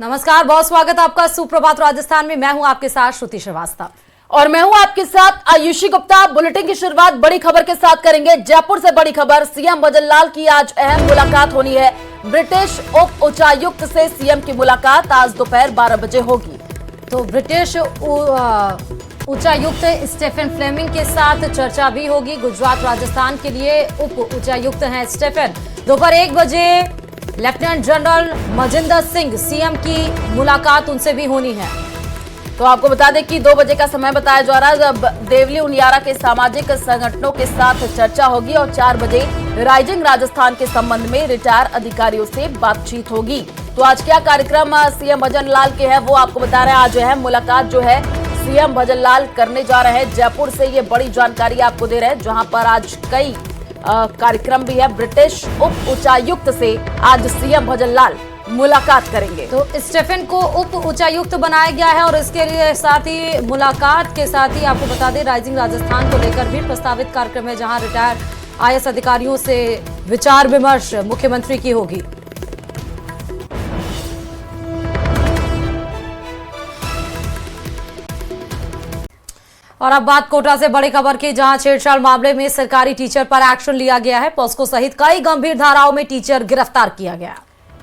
नमस्कार, बहुत स्वागत आपका सुप्रभात राजस्थान में। मैं हूं आपके साथ श्रुति श्रीवास्तव और मैं हूं आपके साथ आयुषी गुप्ता। बुलेटिन की शुरुआत बड़ी खबर के साथ करेंगे। जयपुर से बड़ी खबर, सीएम भजनलाल की आज अहम मुलाकात होनी है। ब्रिटिश उप उच्चायुक्त से सीएम की मुलाकात आज दोपहर 12 बजे होगी। तो ब्रिटिश उच्चायुक्त स्टीफन फ्लेमिंग के साथ चर्चा भी होगी। गुजरात राजस्थान के लिए उप उच्चायुक्त हैं स्टीफन। दोपहर 1 बजे lieutenant general Majinder Singh CM की मुलाकात उनसे भी होनी है। तो आपको बता दें कि 2 बजे का समय बताया जा रहा है जब देवली उनियारा के सामाजिक संगठनों के साथ चर्चा होगी और 4 बजे राइजिंग राजस्थान के संबंध में रिटायर अधिकारियों से बातचीत होगी। तो आज क्या कार्यक्रम सीएम भजनलाल के हैं वो आपको बता रहे हैं। आज अहम मुलाकात जो है सीएम भजनलाल करने जा रहे हैं। जयपुर से ये बड़ी जानकारी आपको दे रहे हैं, जहां पर आज कई कार्यक्रम भी है। ब्रिटिश उप उच्चायुक्त से आज सीएम भजनलाल मुलाकात करेंगे। तो स्टीफन को उप उच्चायुक्त बनाया गया है और इसके लिए साथ ही मुलाकात के साथ ही आपको बता दें राइजिंग राजस्थान को लेकर भी प्रस्तावित कार्यक्रम है, जहां रिटायर्ड आईएएस अधिकारियों से विचार विमर्श मुख्यमंत्री की होगी। और अब बात कोटा से बड़ी खबर की, जहां छेड़छाड़ मामले में सरकारी टीचर पर एक्शन लिया गया है। पॉस्को सहित कई गंभीर धाराओं में टीचर गिरफ्तार किया गया।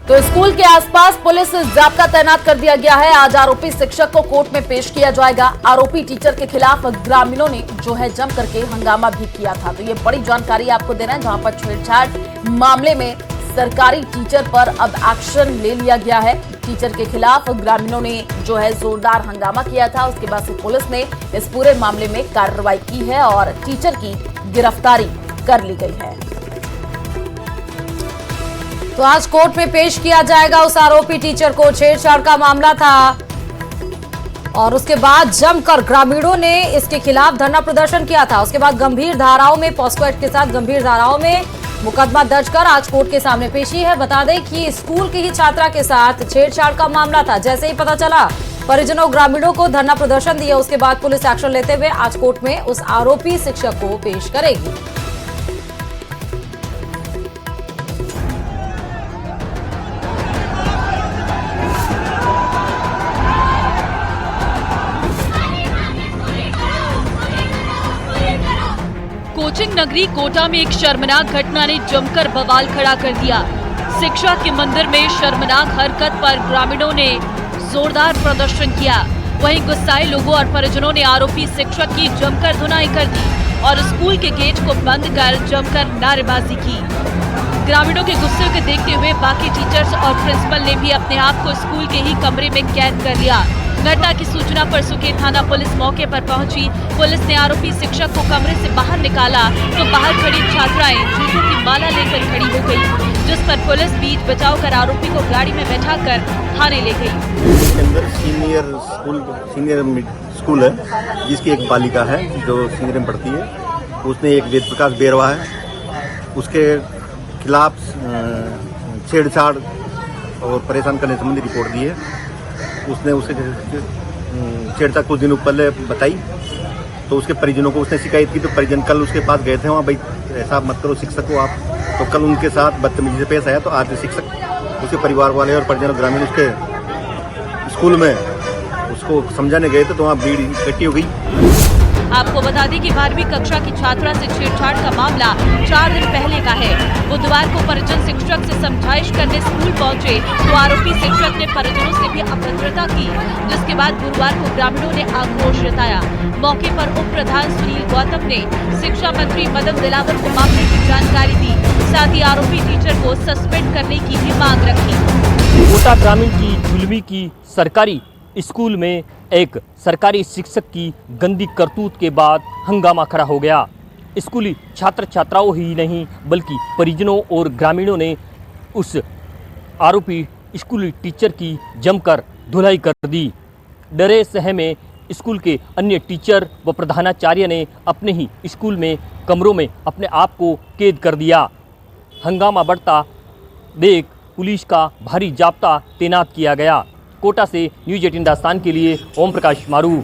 तो स्कूल के आसपास पुलिस जाब्ता तैनात कर दिया गया है। आज आरोपी शिक्षक को कोर्ट में पेश किया जाएगा। आरोपी टीचर के खिलाफ ग्रामीणों ने जो है जम करके हंगामा भी किया था। तो ये बड़ी जानकारी आपको दे रहे हैं, जहां पर छेड़छाड़ मामले में सरकारी टीचर पर अब एक्शन ले लिया गया है। टीचर के खिलाफ ग्रामीणों ने जो है जोरदार हंगामा किया था। उसके बाद से पुलिस ने इस पूरे मामले में कार्रवाई की है और टीचर की गिरफ्तारी कर ली गई है। तो आज कोर्ट में पेश किया जाएगा उस आरोपी टीचर को। छेड़छाड़ का मामला था और उसके बाद जमकर ग्रामीणों ने इसके खिलाफ धरना प्रदर्शन किया था। उसके बाद गंभीर धाराओं में, पॉस्को एक्ट के साथ गंभीर धाराओं में मुकदमा दर्ज कर आज कोर्ट के सामने पेशी है। बता दें कि स्कूल की ही छात्रा के साथ छेड़छाड़ का मामला था। जैसे ही पता चला, परिजनों ग्रामीणों को धरना प्रदर्शन दिया। उसके बाद पुलिस एक्शन लेते हुए आज कोर्ट में उस आरोपी शिक्षक को पेश करेगी। कोचिंग नगरी कोटा में एक शर्मनाक घटना ने जमकर बवाल खड़ा कर दिया। शिक्षा के मंदिर में शर्मनाक हरकत पर ग्रामीणों ने जोरदार प्रदर्शन किया। वहीं गुस्साए लोगों और परिजनों ने आरोपी शिक्षक की जमकर धुनाई कर दी और स्कूल के गेट को बंद कर जमकर नारेबाजी की। ग्रामीणों के गुस्से को देखते हुए बाकी टीचर्स और प्रिंसिपल ने भी अपने आप को स्कूल के ही कमरे में कैद कर लिया। घटना की सूचना पर सुकेत थाना पुलिस मौके पर पहुंची। पुलिस ने आरोपी शिक्षक को कमरे से बाहर निकाला तो बाहर खड़ी छात्राएं जूतों की माला लेकर खड़ी हो गई, जिस पर पुलिस बीच बचाव कर आरोपी को गाड़ी में बैठाकर थाने ले गई। इसके अंदर सीनियर स्कूल है, जिसकी एक बालिका है जो सीनियर में पढ़ती है। उसने एक वेद प्रकाश बेरवा है, उसके खिलाफ छेड़छाड़ और परेशान करने संबंधी रिपोर्ट दी है। उसने उसे छेड़छाड़ कुछ दिनों पहले बताई तो उसके परिजनों को उसने शिकायत की। तो परिजन कल उसके पास गए थे, वहाँ भाई ऐसा मत करो शिक्षक को आप। तो कल उनके साथ बदतमीजी से पेश आया। तो आज शिक्षक, उसके परिवार वाले और परिजन ग्रामीण उसके स्कूल में उसको समझाने गए थे, तो वहाँ भीड़ इकट्ठी हो गई। आपको बता दें कि 12वीं कक्षा की छात्रा से छेड़छाड़ का मामला 4 दिन पहले का है। बुधवार को परिजन शिक्षक से समझाइश करने स्कूल पहुंचे तो आरोपी शिक्षक ने परिजनों से भी अभद्रता की, जिसके बाद गुरुवार को ग्रामीणों ने आक्रोश जताया। मौके पर उप प्रधान सुनील गौतम ने शिक्षा मंत्री मदन दिलावर को मामले की जानकारी दी। साथ ही आरोपी टीचर को सस्पेंड करने की भी मांग रखी। कोटा ग्रामीण की झुलवी की सरकारी स्कूल में एक सरकारी शिक्षक की गंदी करतूत के बाद हंगामा खड़ा हो गया। स्कूली छात्र छात्राओं ही नहीं बल्कि परिजनों और ग्रामीणों ने उस आरोपी स्कूली टीचर की जमकर धुलाई कर दी। डरे सहमे स्कूल के अन्य टीचर व प्रधानाचार्य ने अपने ही स्कूल में कमरों में अपने आप को कैद कर दिया। हंगामा बढ़ता देख पुलिस का भारी जाब्ता तैनात किया गया। कोटा से न्यूज़ 18 दास्तान के लिए ओम प्रकाश मारू।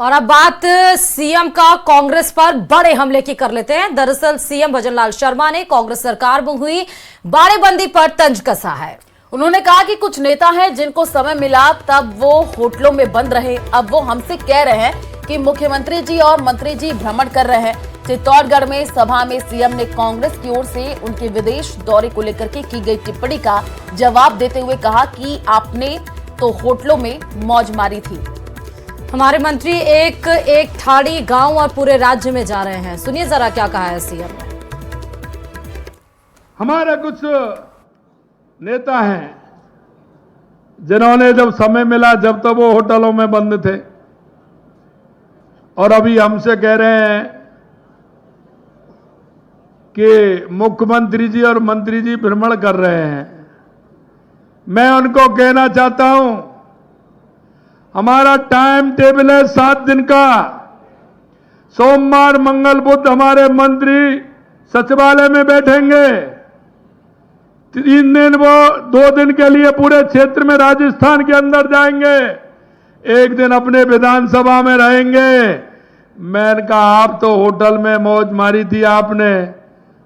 और अब बात सीएम का कांग्रेस पर बड़े हमले की कर लेते हैं। दरअसल सीएम भजनलाल शर्मा ने कांग्रेस सरकार में हुई बाड़ेबंदी पर तंज कसा है। उन्होंने कहा कि कुछ नेता हैं जिनको समय मिला तब वो होटलों में बंद रहे, अब वो हमसे कह रहे हैं कि मुख्यमंत्री जी और मंत्री जी भ्रमण कर रहे हैं। चित्तौड़गढ़ में सभा में सीएम ने कांग्रेस की ओर से उनके विदेश दौरे को लेकर के की गई टिप्पणी का जवाब देते हुए कहा कि आपने तो होटलों में मौज मारी थी। हमारे मंत्री एक एक ठाड़ी गांव और पूरे राज्य में जा रहे हैं। सुनिए जरा क्या कहा है सीएम ने। हमारे कुछ नेता हैं जिन्होंने जब समय मिला जब तक वो होटलों में बंद थे और अभी हमसे कह रहे हैं कि मुख्यमंत्री जी और मंत्री जी भ्रमण कर रहे हैं। मैं उनको कहना चाहता हूं, हमारा टाइम टेबल है 7 दिन का। सोमवार मंगल बुध हमारे मंत्री सचिवालय में बैठेंगे। 3 दिन वो 2 दिन के लिए पूरे क्षेत्र में राजस्थान के अंदर जाएंगे, 1 दिन अपने विधानसभा में रहेंगे। मैंने कहा आप तो होटल में मौज मारी थी आपने,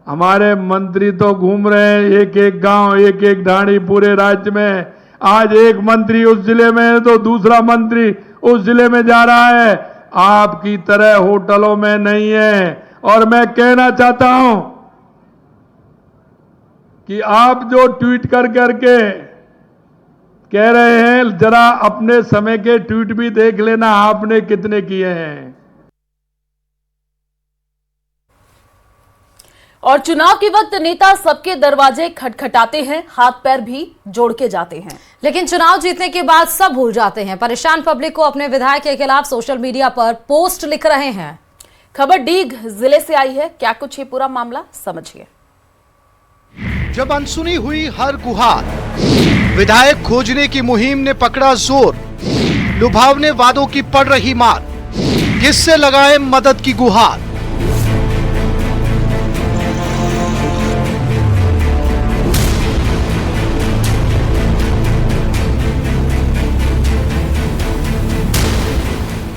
हमारे मंत्री तो घूम रहे हैं एक एक गांव एक एक ढाणी पूरे राज्य में। आज एक मंत्री उस जिले में है तो दूसरा मंत्री उस जिले में जा रहा है, आपकी तरह होटलों में नहीं है। और मैं कहना चाहता हूं कि आप जो ट्वीट कर करके कह रहे हैं, जरा अपने समय के ट्वीट भी देख लेना आपने कितने किए हैं। और चुनाव के वक्त नेता सबके दरवाजे खटखटाते हैं, हाथ पैर भी जोड़ के जाते हैं, लेकिन चुनाव जीतने के बाद सब भूल जाते हैं। परेशान पब्लिक को अपने विधायक के खिलाफ सोशल मीडिया पर पोस्ट लिख रहे हैं। खबर डीग जिले से आई है, क्या कुछ ये पूरा मामला समझिए। जब अनसुनी हुई हर गुहार, विधायक खोजने की मुहिम ने पकड़ा जोर। लुभावने वादों की पड़ रही मार, किससे लगाए मदद की गुहार।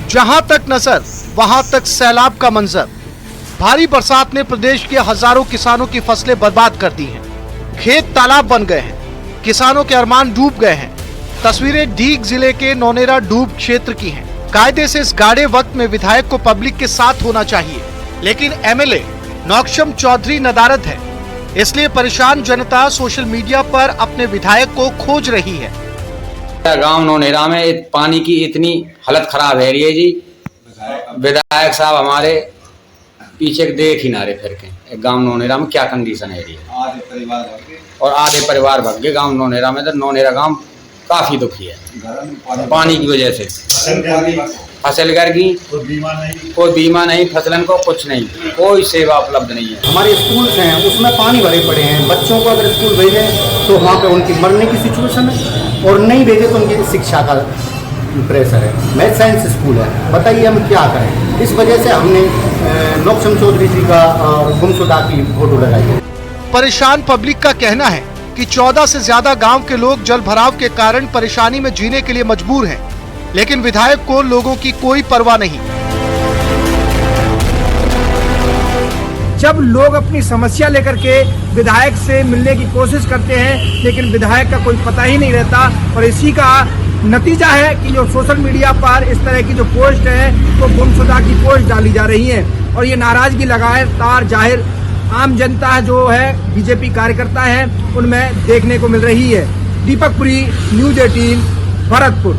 जहां तक नजर वहां तक सैलाब का मंजर। भारी बरसात ने प्रदेश के हजारों किसानों की फसलें बर्बाद कर दी हैं। खेत तालाब बन गए हैं, किसानों के अरमान डूब गए हैं। तस्वीरें डीग जिले के नौनेरा डूब क्षेत्र की हैं। कायदे से इस गाढ़े वक्त में विधायक को पब्लिक के साथ होना चाहिए, लेकिन एमएलए नौक्षम चौधरी नदारद है। इसलिए परेशान जनता सोशल मीडिया पर अपने विधायक को खोज रही है। गांव नौनेरा में पानी की इतनी हालत खराब है रही है जी, विधायक साहब हमारे पीछे देख ही ना रहे फिर के। गांव नौनेरा में क्या कंडीशन है रही है, और आधे परिवार भग गए गांव नौनेरा में। तो नौनेरा गांव काफी दुखी है पानी की वजह से। फसल गिर गई, कोई बीमा नहीं, फसलन को कुछ नहीं, कोई सेवा उपलब्ध नहीं है। हमारे स्कूल्स हैं उसमें पानी भरे पड़े हैं। बच्चों को अगर स्कूल भेजें तो वहाँ पे उनकी मरने की सिचुएशन है, और नहीं भेजे तो उनकी शिक्षा का प्रेशर है। मैथ साइंस स्कूल है, बताइए हम क्या करें। इस वजह से हमने नौक्षम चौधरी जी का गुमशुदा की फोटो लगाई है। परेशान पब्लिक का कहना है कि 14 से ज्यादा गांव के लोग जल भराव के कारण परेशानी में जीने के लिए मजबूर हैं, लेकिन विधायक को लोगों की कोई परवाह नहीं। जब लोग अपनी समस्या लेकर के विधायक से मिलने की कोशिश करते हैं, लेकिन विधायक का कोई पता ही नहीं रहता, और इसी का नतीजा है कि जो सोशल मीडिया पर इस तरह की जो पोस्ट है तो गुमशुदा की पोस्ट डाली जा रही है, और ये नाराजगी लगातार जाहिर आम जनता जो है बीजेपी कार्यकर्ता है उनमें देखने को मिल रही है। दीपकपुरी, न्यूज 18, भरतपुर।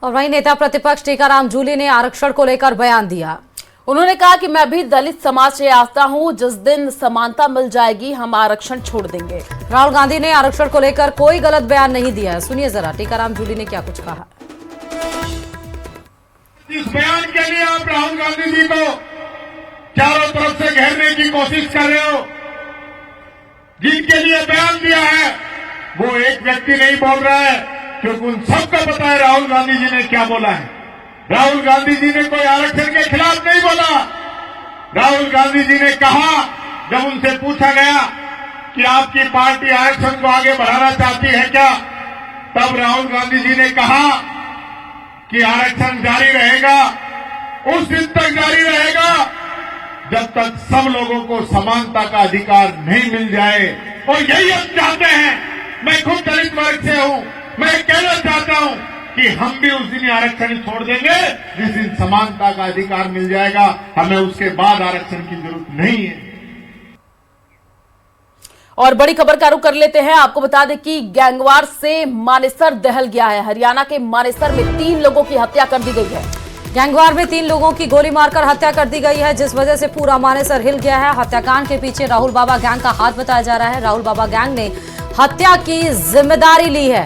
और वहीं नेता प्रतिपक्ष टीकाराम जूली ने आरक्षण को लेकर बयान दिया। उन्होंने कहा कि मैं भी दलित समाज से आता हूं, जिस दिन समानता मिल जाएगी हम आरक्षण छोड़ देंगे। राहुल गांधी ने आरक्षण को लेकर कोई गलत बयान नहीं दिया है। सुनिए जरा टीकाराम जूली ने क्या कुछ कहा। इस बयान के लिए आप राहुल गांधी जी को चारों तरफ से घेरने की कोशिश कर रहे हो। जिनके लिए बयान दिया है वो एक व्यक्ति नहीं बोल रहा है, क्योंकि उन सबको पता है राहुल गांधी जी ने क्या बोला है। राहुल गांधी जी ने कोई आरक्षण के खिलाफ नहीं बोला। राहुल गांधी जी ने कहा, जब उनसे पूछा गया कि आपकी पार्टी आरक्षण को आगे बढ़ाना चाहती है क्या, तब राहुल गांधी जी ने कहा कि आरक्षण जारी रहेगा, उस दिन तक जारी रहेगा जब तक सब लोगों को समानता का अधिकार नहीं मिल जाए। और यही हम चाहते हैं। मैं खुद दलित वर्ग से हूं। मैं कहना चाहता हूं कि हम भी उस दिन आरक्षण छोड़ देंगे जिस दिन समानता का अधिकार मिल जाएगा। हमें उसके बाद आरक्षण की जरूरत नहीं है। और बड़ी खबर का रुख कर लेते हैं। आपको बता दें कि गैंगवार से मानेसर दहल गया है। हरियाणा के मानेसर में 3 लोगों की हत्या कर दी गई है। गैंगवार में 3 लोगों की गोली मारकर हत्या कर दी गई है, जिस वजह से पूरा मानेसर हिल गया है। हत्याकांड के पीछे राहुल बाबा गैंग का हाथ बताया जा रहा है। राहुल बाबा गैंग ने हत्या की जिम्मेदारी ली है।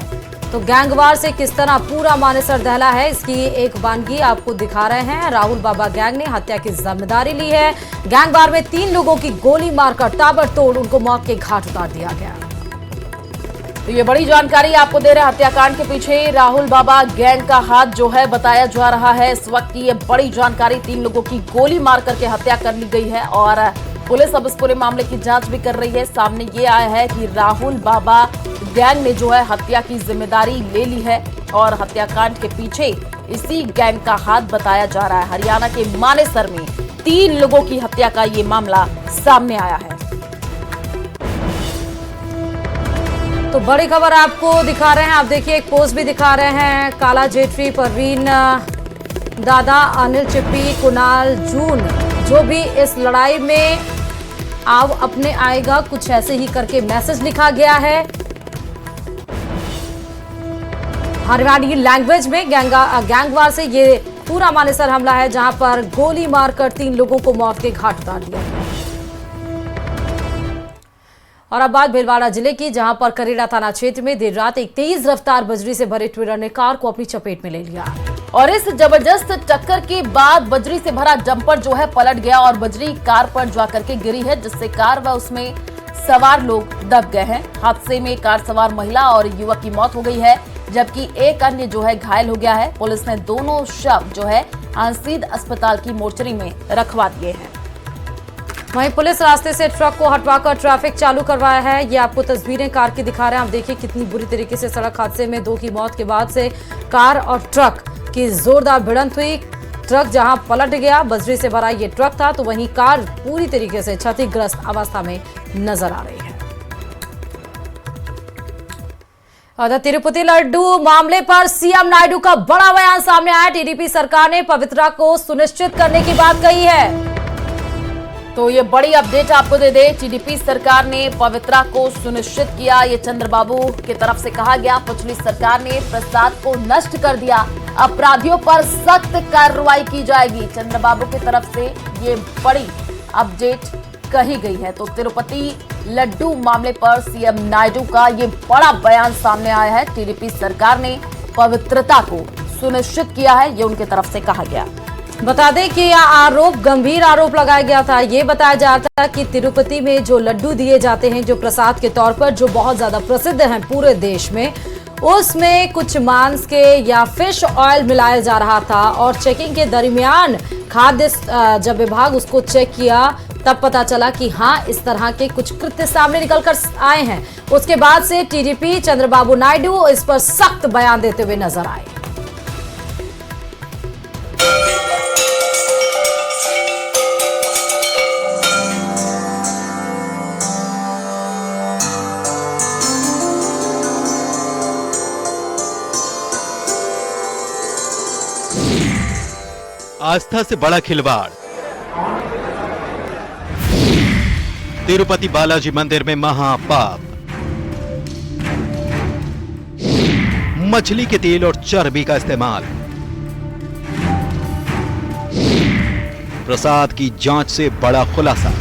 तो गैंगवार से किस तरह पूरा मानेसर दहला है, इसकी एक वानगी आपको दिखा रहे हैं। राहुल बाबा गैंग ने हत्या की जिम्मेदारी ली है। गैंगवार में 3 लोगों की गोली मारकर ताबड़तोड़ उनको मौत के घाट उतार दिया गया। तो ये बड़ी जानकारी आपको दे रहे हैं। हत्याकांड के पीछे राहुल बाबा गैंग का हाथ जो है बताया जा रहा है। इस वक्त की ये बड़ी जानकारी, 3 लोगों की गोली मार करके हत्या कर ली गई है और पुलिस अब इस पूरे मामले की जांच भी कर रही है। सामने ये आया है कि राहुल बाबा गैंग ने जो है हत्या की जिम्मेदारी ले ली है और हत्याकांड के पीछे इसी गैंग का हाथ बताया जा रहा है। हरियाणा के मानेसर में 3 लोगों की हत्या का ये मामला सामने आया है। तो बड़ी खबर आपको दिखा रहे हैं। आप देखिए, एक पोस्ट भी दिखा रहे हैं। काला जेटली, परवीन दादा, अनिल चिप्पी, कुणाल जून, जो भी इस लड़ाई में आओ अपने आएगा, कुछ ऐसे ही करके मैसेज लिखा गया है हरियाणवी लैंग्वेज में। गैंगवार से ये पूरा मानेसर हमला है, जहां पर गोली मारकर 3 लोगों को मौत के घाट उतार दिया गया। और अब बात भीलवाड़ा जिले की, जहां पर करेड़ा थाना क्षेत्र में देर रात एक तेज रफ्तार बजरी से भरे ट्रेलर ने कार को अपनी चपेट में ले लिया और इस जबरदस्त टक्कर के बाद बजरी से भरा जंपर जो है पलट गया और बजरी कार पर जाकर के गिरी है, जिससे कार व उसमें सवार लोग दब गए हैं। हादसे में कार सवार महिला और युवक की मौत हो गई है, जबकि एक अन्य जो है घायल हो गया है। पुलिस ने दोनों शव जो है आंसीद अस्पताल की मोर्चरी में रखवा दिए हैं। वहीं पुलिस रास्ते से ट्रक को हटवाकर ट्रैफिक चालू करवाया है। ये आपको तस्वीरें कार की दिखा रहे हैं। आप देखिए कितनी बुरी तरीके से सड़क हादसे में 2 की मौत के बाद से कार और ट्रक की जोरदार भिड़ंत हुई। ट्रक जहां पलट गया, बजरी से भरा ये ट्रक था, तो वहीं कार पूरी तरीके से क्षतिग्रस्त अवस्था में नजर आ रही है। और तिरुपति लड्डू मामले पर सीएम नायडू का बड़ा बयान सामने आया। टीडीपी सरकार ने पवित्रता को सुनिश्चित करने की बात कही है। तो ये बड़ी अपडेट आपको दे दे, टीडीपी सरकार ने पवित्रा को सुनिश्चित किया। ये चंद्रबाबू की तरफ से कहा गया। पिछली सरकार ने प्रसाद को नष्ट कर दिया, अपराधियों पर सख्त कार्रवाई की जाएगी। चंद्रबाबू की तरफ से ये बड़ी अपडेट कही गई है। तो तिरुपति लड्डू मामले पर सीएम नायडू का ये बड़ा बयान सामने आया है। टीडीपी सरकार ने पवित्रता को सुनिश्चित किया है, ये उनके तरफ से कहा गया। बता दें कि यह आरोप गंभीर आरोप लगाया गया था। ये बताया जाता है कि तिरुपति में जो लड्डू दिए जाते हैं जो प्रसाद के तौर पर, जो बहुत ज्यादा प्रसिद्ध हैं पूरे देश में, उसमें कुछ मांस के या फिश ऑयल मिलाया जा रहा था। और चेकिंग के दरमियान खाद्य जब विभाग उसको चेक किया, तब पता चला कि हाँ, इस तरह के कुछ कृत्य सामने निकल कर आए हैं। उसके बाद से टीडीपी चंद्रबाबू नायडू इस पर सख्त बयान देते हुए नजर आए। आस्था से बड़ा खिलवाड़। तिरुपति बालाजी मंदिर में महापाप। मछली के तेल और चर्बी का इस्तेमाल। प्रसाद की जांच से बड़ा खुलासा।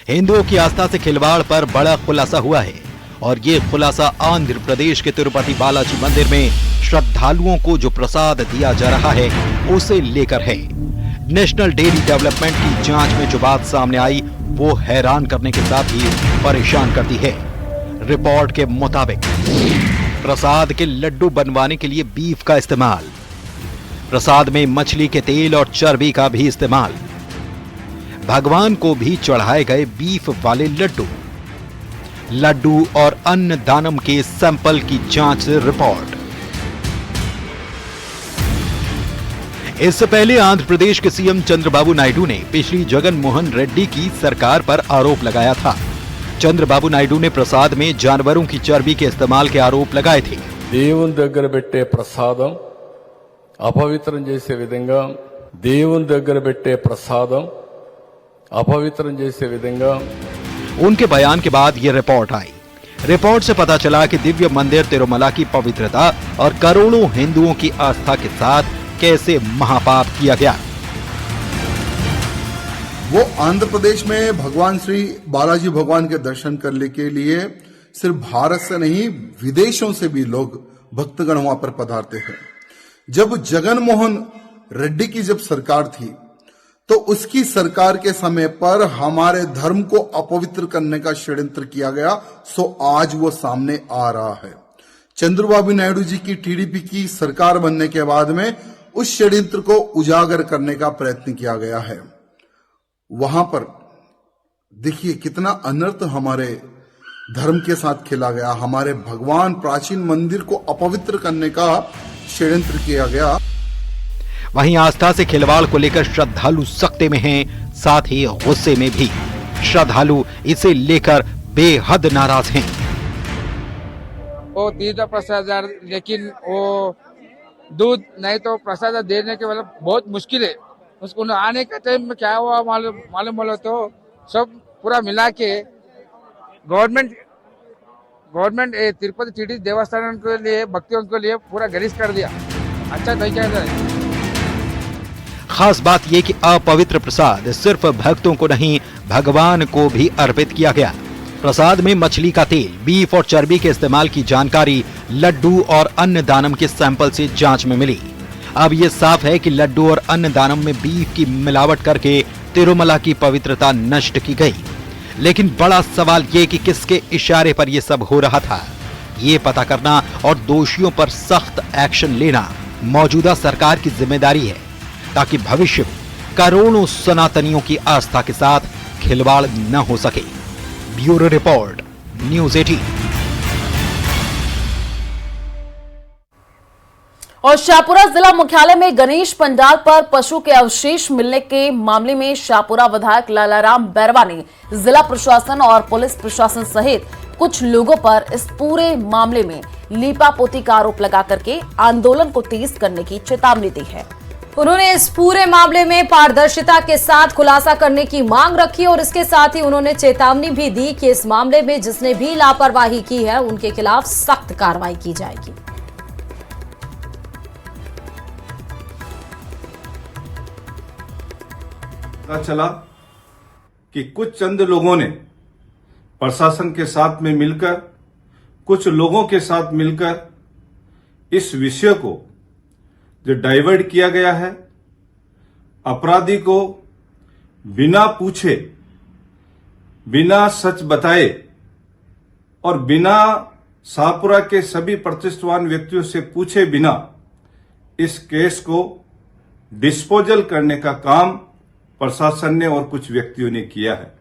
हिंदुओं की आस्था से खिलवाड़ पर बड़ा खुलासा हुआ है और ये खुलासा आंध्र प्रदेश के तिरुपति बालाजी मंदिर में श्रद्धालुओं को जो प्रसाद दिया जा रहा है उसे लेकर है। नेशनल डेयरी डेवलपमेंट की जांच में जो बात सामने आई वो हैरान करने के साथ ही परेशान करती है। रिपोर्ट के मुताबिक प्रसाद के लड्डू बनवाने के लिए बीफ का इस्तेमाल, प्रसाद में मछली के तेल और चर्बी का भी इस्तेमाल, भगवान को भी चढ़ाए गए बीफ वाले लड्डू, लड्डू और अन्न दानम के सैंपल की जांच रिपोर्ट। इससे पहले आंध्र प्रदेश के सीएम चंद्रबाबू नायडू ने पिछली जगन मोहन रेड्डी की सरकार पर आरोप लगाया था। चंद्रबाबू नायडू ने प्रसाद में जानवरों की चर्बी के इस्तेमाल के आरोप लगाए थे। దేవుని దగ్గర పెట్టే ప్రసాదం అపవిత్రం చేసే విధంగా దేవుని దగ్గర పెట్టే ప్రసాదం అపవిత్రం చేసే విధంగా उनके बयान के बाद ये रिपोर्ट आई। रिपोर्ट से पता चला कि दिव्य मंदिर तिरुमला की पवित्रता और करोड़ों हिंदुओं की आस्था के साथ कैसे महापाप किया गया। वो आंध्र प्रदेश में भगवान श्री बालाजी भगवान के दर्शन करने के लिए सिर्फ भारत से नहीं विदेशों से भी लोग भक्तगण वहां पर पधारते हैं। जब जगन मोहन रेड्डी की जब सरकार थी तो उसकी सरकार के समय पर हमारे धर्म को अपवित्र करने का षड्यंत्र किया गया, सो आज वो सामने आ रहा है। चंद्रबाबू नायडू जी की टीडीपी की सरकार बनने के बाद में उस षड्यंत्र को उजागर करने का प्रयत्न किया गया है। वहां पर देखिए कितना अनर्थ हमारे धर्म के साथ खेला गया, हमारे भगवान प्राचीन मंदिर को अपवित्र करने का षड्यंत्र किया गया। वहीं आस्था से खिलवाड़ को लेकर श्रद्धालु सख्ते में हैं, साथ ही गुस्से में भी। श्रद्धालु इसे लेकर बेहद नाराज हैं। वो तीर्थ प्रसाद, लेकिन वो दूध नहीं तो प्रसाद देने के मतलब बहुत मुश्किल है। उसको आने के टाइम में क्या हुआ मालूम बोलो तो सब पूरा मिला के गवर्नमेंट तिरुपति टीटी देवस्थान के लिए भक्तों के लिए पूरा गरिश कर दिया। अच्छा नहीं कहता है। खास बात यह कि अपवित्र प्रसाद सिर्फ भक्तों को नहीं भगवान को भी अर्पित किया गया। प्रसाद में मछली का तेल, बीफ और चर्बी के इस्तेमाल की जानकारी लड्डू और अन्न दानम के सैंपल से जांच में मिली। अब यह साफ है कि लड्डू और अन्न दानम में बीफ की मिलावट करके तिरुमला की पवित्रता नष्ट की गई। लेकिन बड़ा सवाल ये कि किसके इशारे पर यह सब हो रहा था, ये पता करना और दोषियों पर सख्त एक्शन लेना मौजूदा सरकार की जिम्मेदारी है, ताकि भविष्य में करोड़ों सनातनियों की आस्था के साथ खिलवाड़ न हो सके। Bureau report, news 18। और शाहपुरा जिला मुख्यालय में गणेश पंडाल पर पशु के अवशेष मिलने के मामले में शाहपुरा विधायक लालाराम बैरवा ने जिला प्रशासन और पुलिस प्रशासन सहित कुछ लोगों पर इस पूरे मामले में लीपापोती का आरोप लगा करके आंदोलन को तेज करने की चेतावनी दी है। उन्होंने इस पूरे मामले में पारदर्शिता के साथ खुलासा करने की मांग रखी और इसके साथ ही उन्होंने चेतावनी भी दी कि इस मामले में जिसने भी लापरवाही की है उनके खिलाफ सख्त कार्रवाई की जाएगी। पता चला कि कुछ चंद लोगों ने प्रशासन के साथ में मिलकर, कुछ लोगों के साथ मिलकर इस विषय को जो डाइवर्ट किया गया है, अपराधी को बिना पूछे, बिना सच बताए और बिना शाहपुरा के सभी प्रतिष्ठवान व्यक्तियों से पूछे बिना इस केस को डिस्पोजल करने का काम प्रशासन ने और कुछ व्यक्तियों ने किया है।